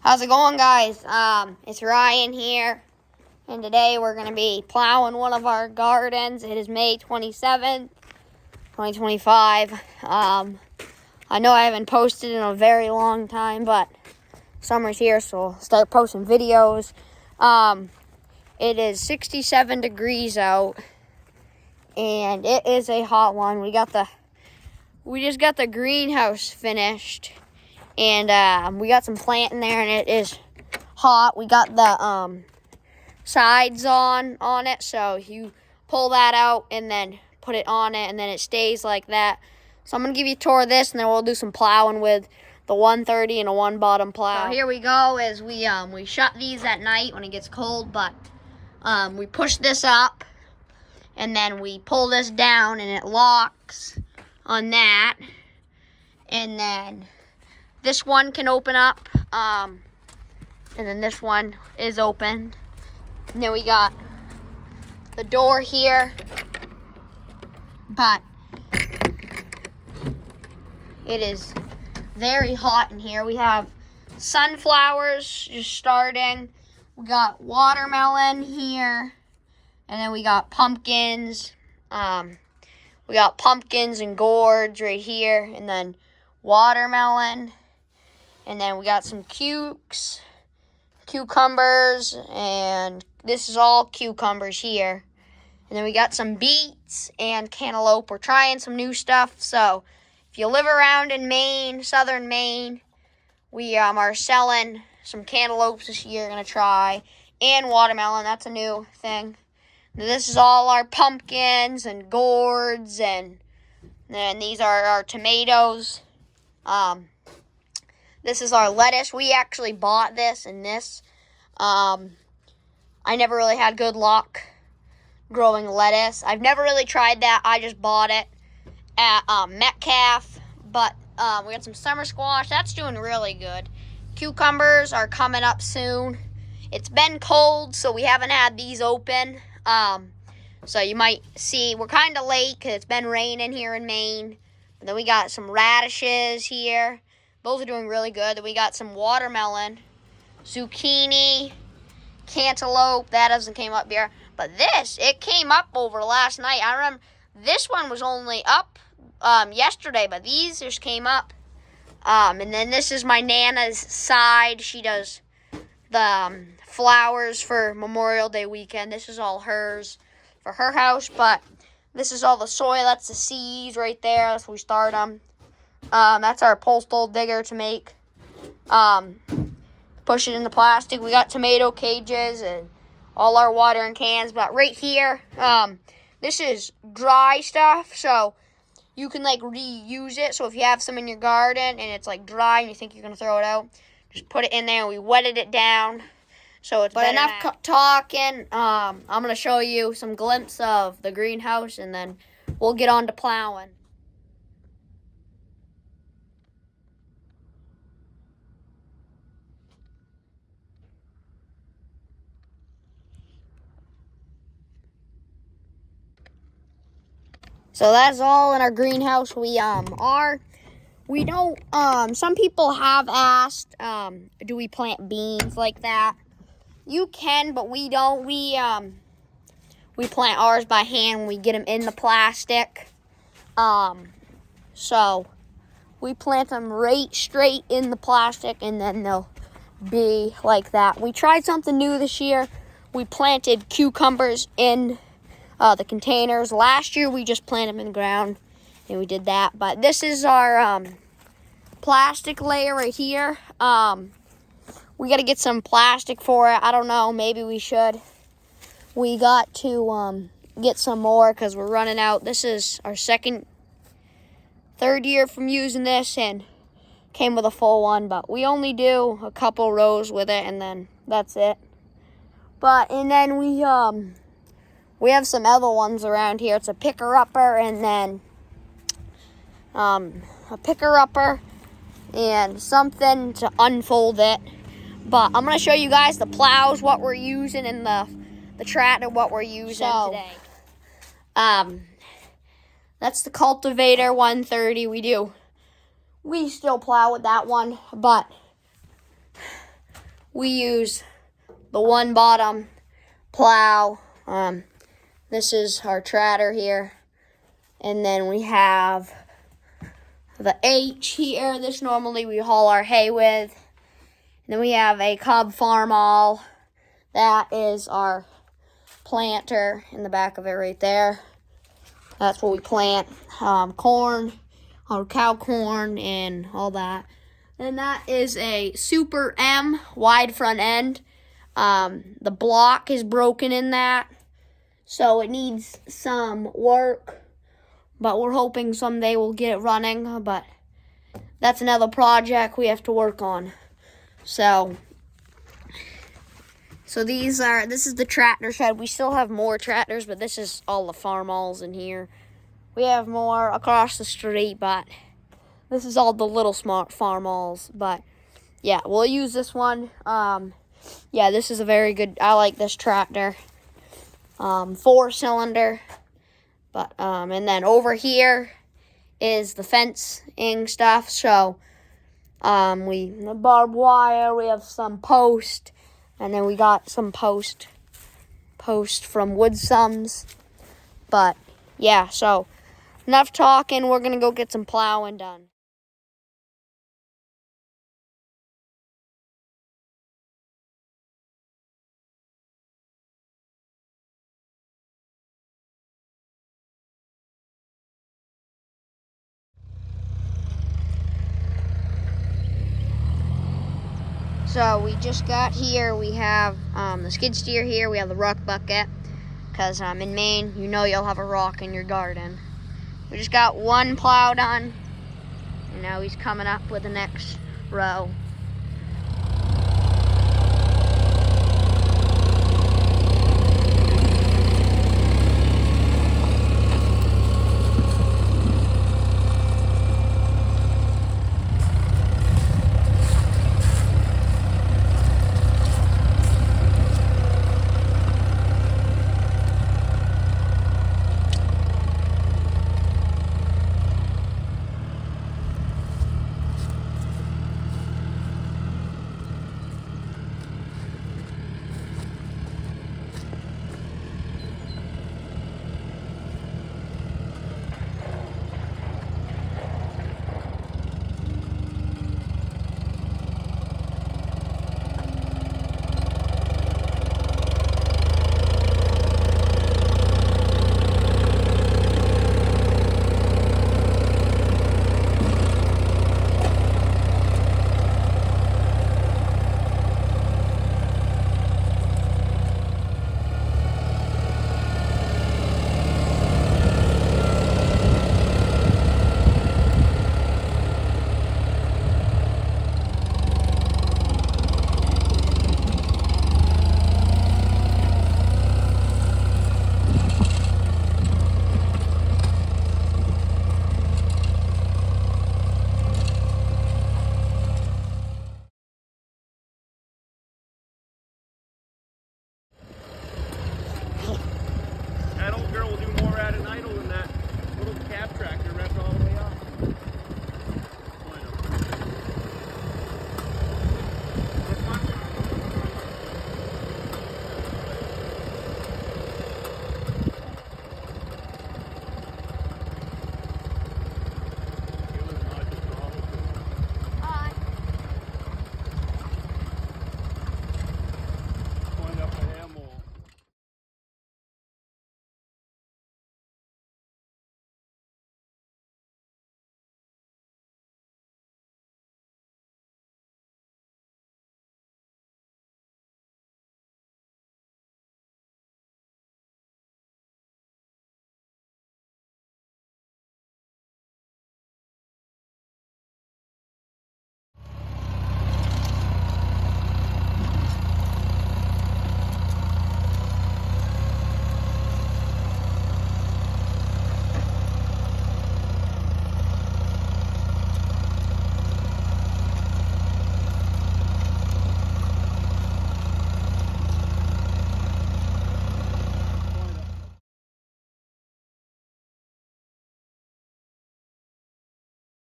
How's it going, guys? It's Ryan here, and today we're going to be plowing one of our gardens. It is May 27th, 2025. I know I haven't posted in a very long time, but summer's here, so I'll start posting videos. It is 67 degrees out, and it is a hot one. We just got the greenhouse finished. And we got some plant in there, and it is hot. We got the sides on it, so you pull that out and then put it on it, and then it stays like that. So I'm going to give you a tour of this, and then we'll do some plowing with the 130 and a one-bottom plow. So here we go, as we shut these at night when it gets cold, but we push this up, and then we pull this down, and it locks on that, and then this one can open up, and then this one is open. And then we got the door here, but it is very hot in here. We have sunflowers just starting. We got watermelon here, and then we got pumpkins. We got pumpkins and gourds right here, and then watermelon. And then we got some cucumbers, and this is all cucumbers here. And then we got some beets and cantaloupe. We're trying some new stuff. So if you live around in Maine, southern Maine, we are selling some cantaloupes this year. Going to try, and watermelon. That's a new thing. And this is all our pumpkins and gourds, and then these are our tomatoes. This is our lettuce. We actually bought this and this. I never really had good luck growing lettuce. I've never really tried that. I just bought it at Metcalf. But we got some summer squash. That's doing really good. Cucumbers are coming up soon. It's been cold, so we haven't had these open. So you might see we're kind of late because it's been raining here in Maine. And then we got some radishes here. Those are doing really good. Then we got some watermelon, zucchini, cantaloupe. That doesn't came up here. But this, it came up over last night. I remember this one was only up yesterday, but these just came up. And then this is my Nana's side. She does the flowers for Memorial Day weekend. This is all hers for her house. But this is all the soil. That's the seeds right there. That's where we start them. That's our postal digger to make. Push it in the plastic. We got tomato cages and all our watering cans. But right here, this is dry stuff, so you can like reuse it. So if you have some in your garden and it's like dry and you think you're gonna throw it out, just put it in there. And we wetted it down, so it's. But enough talking. I'm gonna show you some glimpse of the greenhouse, and then we'll get on to plowing. So that's all in our greenhouse. We don't, some people have asked, do we plant beans like that? You can, but we don't. We plant ours by hand when we get them in the plastic. So we plant them right straight in the plastic, and then they'll be like that. We tried something new this year. We planted cucumbers in the containers. Last year we just planted them in the ground, and we did that. But this is our plastic layer right here. We got to get some plastic for it. I don't know, maybe we should. We got to get some more because we're running out. This is our third year from using this, and came with a full one, but we only do a couple rows with it, and then that's it. And then we have some other ones around here. It's a picker-upper, and then a picker-upper and something to unfold it. But I'm going to show you guys the plows, what we're using, and the tractor, what we're using today. That's the cultivator 130. We still plow with that one, but we use the one bottom plow. This is our tractor here. And then we have the H here. This normally we haul our hay with. And then we have a Cobb Farmall. That is our planter in the back of it right there. That's what we plant corn, or cow corn, and all that. And that is a Super M wide front end. The block is broken in that, so it needs some work. But we're hoping someday we'll get it running. But that's another project we have to work on. So this is the tractor shed. We still have more tractors, but this is all the farmalls in here. We have more across the street, but this is all the little smart farmalls. But yeah, we'll use this one. Yeah, this is a very good, I like this tractor. 4-cylinder. But and then over here is the fencing stuff. So the barbed wire, we have some post, and then we got some post from Woodsums. But yeah, so enough talking. We're gonna go get some plowing done. So we just got here. We have the skid steer here. We have the rock bucket, because in Maine, you know you'll have a rock in your garden. We just got one plow done, and now he's coming up with the next row.